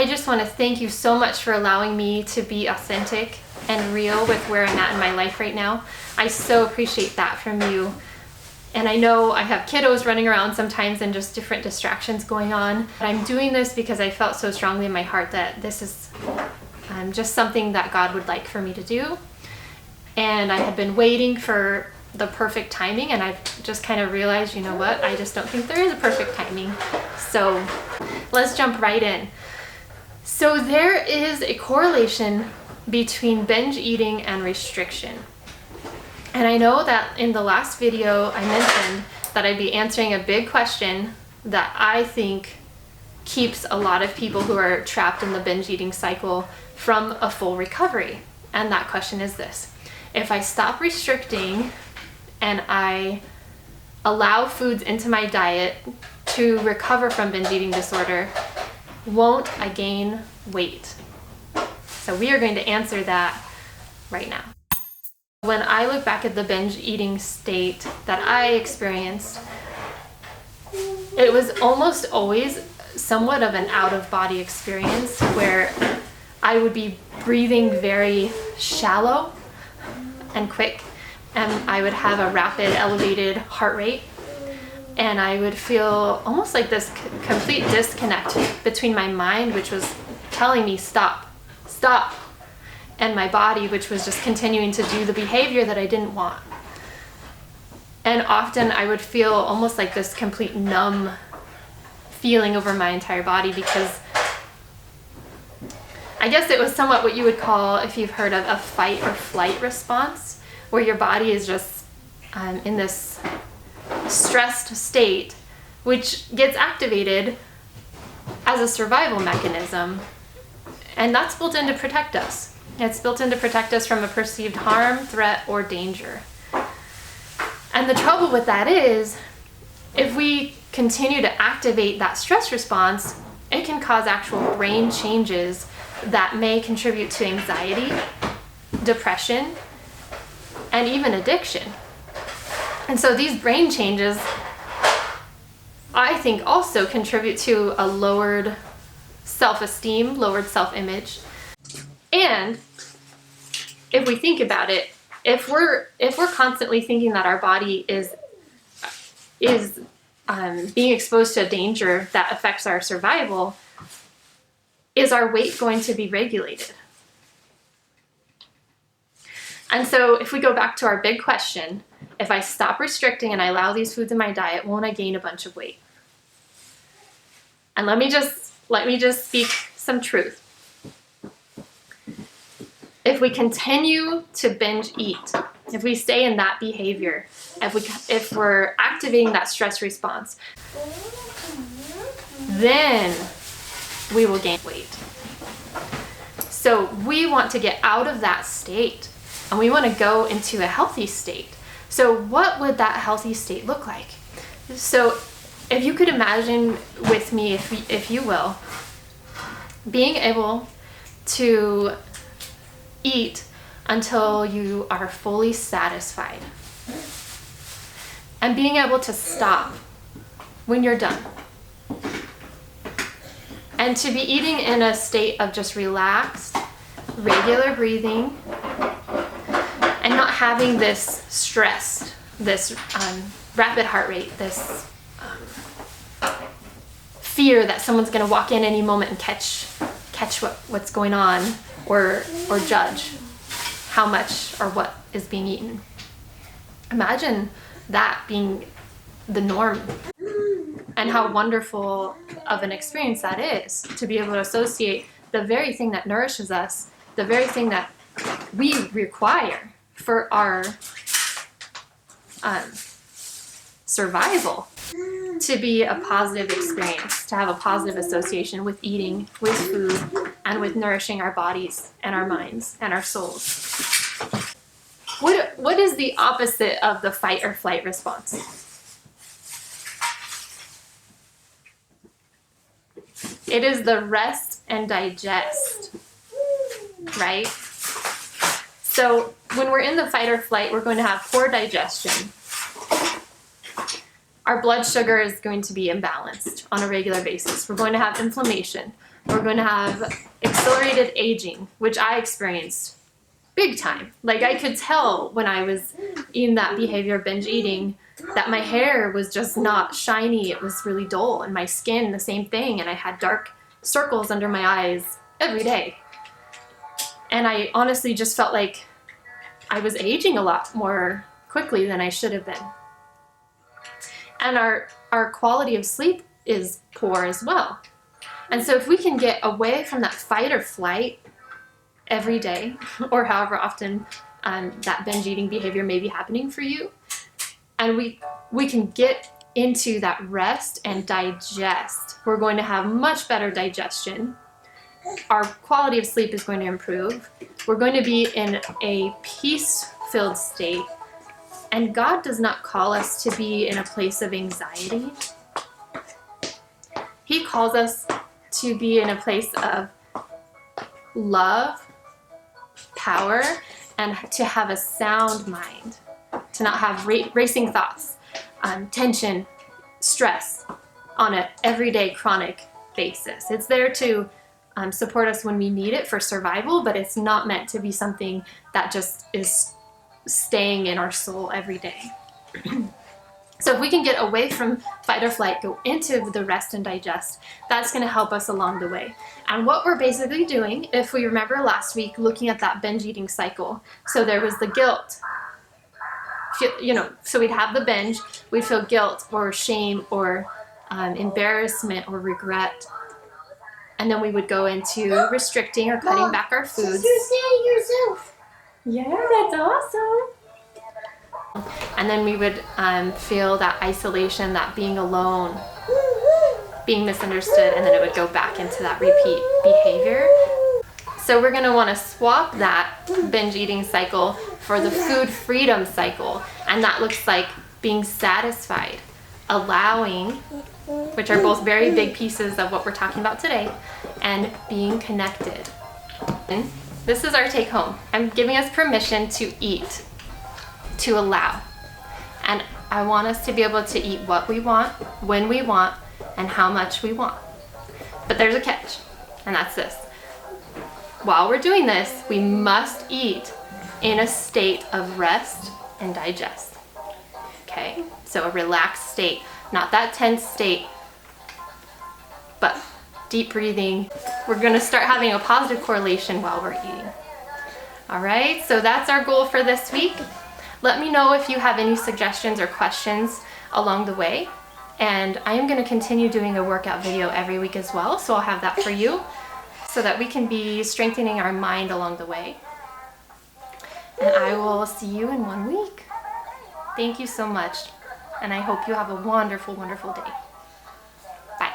I just want to thank you so much for allowing me to be authentic and real with where I'm at in my life right now. I so appreciate that from you. And I know I have kiddos running around sometimes and just different distractions going on. But I'm doing this because I felt so strongly in my heart that this is just something that God would like for me to do. And I had been waiting for the perfect timing, and I've just kind of realized, you know what, I just don't think there is a perfect timing. So let's jump right in. So there is a correlation between binge eating and restriction. And I know that in the last video I mentioned that I'd be answering a big question that I think keeps a lot of people who are trapped in the binge eating cycle from a full recovery. And that question is this: if I stop restricting and I allow foods into my diet to recover from binge eating disorder, won't I gain weight? So we are going to answer that right now. When I look back at the binge eating state that I experienced, it was almost always somewhat of an out-of-body experience where I would be breathing very shallow and quick, and I would have a rapid elevated heart rate, and I would feel almost like this complete disconnect between my mind, which was telling me stop, and my body, which was just continuing to do the behavior that I didn't want. And often I would feel almost like this complete numb feeling over my entire body, because I guess it was somewhat what you would call, if you've heard of, a fight or flight response, where your body is just in this stressed state, which gets activated as a survival mechanism. And that's built in to protect us. It's built in to protect us from a perceived harm, threat, or danger. And the trouble with that is, if we continue to activate that stress response, it can cause actual brain changes that may contribute to anxiety, depression, and even addiction. And so these brain changes, I think, also contribute to a lowered self-esteem, lowered self-image. And if we think about it, if we're constantly thinking that our body is being exposed to a danger that affects our survival, is our weight going to be regulated? And so if we go back to our big question, if I stop restricting and I allow these foods in my diet, won't I gain a bunch of weight? And let me just speak some truth. If we continue to binge eat, if we stay in that behavior, if we're activating that stress response, then we will gain weight. So we want to get out of that state, and we want to go into a healthy state. So what would that healthy state look like? So if you could imagine with me, if you will, being able to eat until you are fully satisfied, and being able to stop when you're done, and to be eating in a state of just relaxed, regular breathing, and not having this stress, this rapid heart rate, this fear that someone's going to walk in any moment and catch what's going on, or judge how much or what is being eaten. Imagine that being the norm, and how wonderful of an experience that is, to be able to associate the very thing that nourishes us, the very thing that we require for our survival, to be a positive experience, to have a positive association with eating, with food, and with nourishing our bodies and our minds and our souls. What is the opposite of the fight or flight response? It is the rest and digest, right? So when we're in the fight or flight, we're going to have poor digestion. Our blood sugar is going to be imbalanced on a regular basis. We're going to have inflammation. We're going to have accelerated aging, which I experienced big time. Like, I could tell when I was in that behavior of binge eating that my hair was just not shiny. It was really dull, and my skin, the same thing. And I had dark circles under my eyes every day. And I honestly just felt like I was aging a lot more quickly than I should have been. And our quality of sleep is poor as well. And so if we can get away from that fight or flight every day, or however often that binge eating behavior may be happening for you, and we can get into that rest and digest, we're going to have much better digestion. Our quality of sleep is going to improve. We're going to be in a peace-filled state. And God does not call us to be in a place of anxiety. He calls us to be in a place of love, power, and to have a sound mind, to not have racing thoughts, tension, stress on an everyday chronic basis. It's there to support us when we need it for survival, but it's not meant to be something that just is staying in our soul every day. So if we can get away from fight or flight, go into the rest and digest, that's going to help us along the way. And what we're basically doing, if we remember last week, looking at that binge eating cycle, so there was the guilt, so we'd have the binge, we'd feel guilt or shame or embarrassment or regret. And then we would go into restricting or cutting back our foods. You're saying yourself. Yeah, that's awesome. And then we would feel that isolation, that being alone, being misunderstood, and then it would go back into that repeat behavior. So we're going to want to swap that binge eating cycle for the food freedom cycle. And that looks like being satisfied, allowing, which are both very big pieces of what we're talking about today, and being connected. This is our take home. I'm giving us permission to eat, to allow. And I want us to be able to eat what we want, when we want, and how much we want. But there's a catch, and that's this. While we're doing this, we must eat in a state of rest and digest. Okay? So a relaxed state, not that tense state, but deep breathing. We're going to start having a positive correlation while we're eating. All right, so that's our goal for this week. Let me know if you have any suggestions or questions along the way. And I am going to continue doing a workout video every week as well, so I'll have that for you so that we can be strengthening our mind along the way. And I will see you in 1 week. Thank you so much, and I hope you have a wonderful, wonderful day. Bye.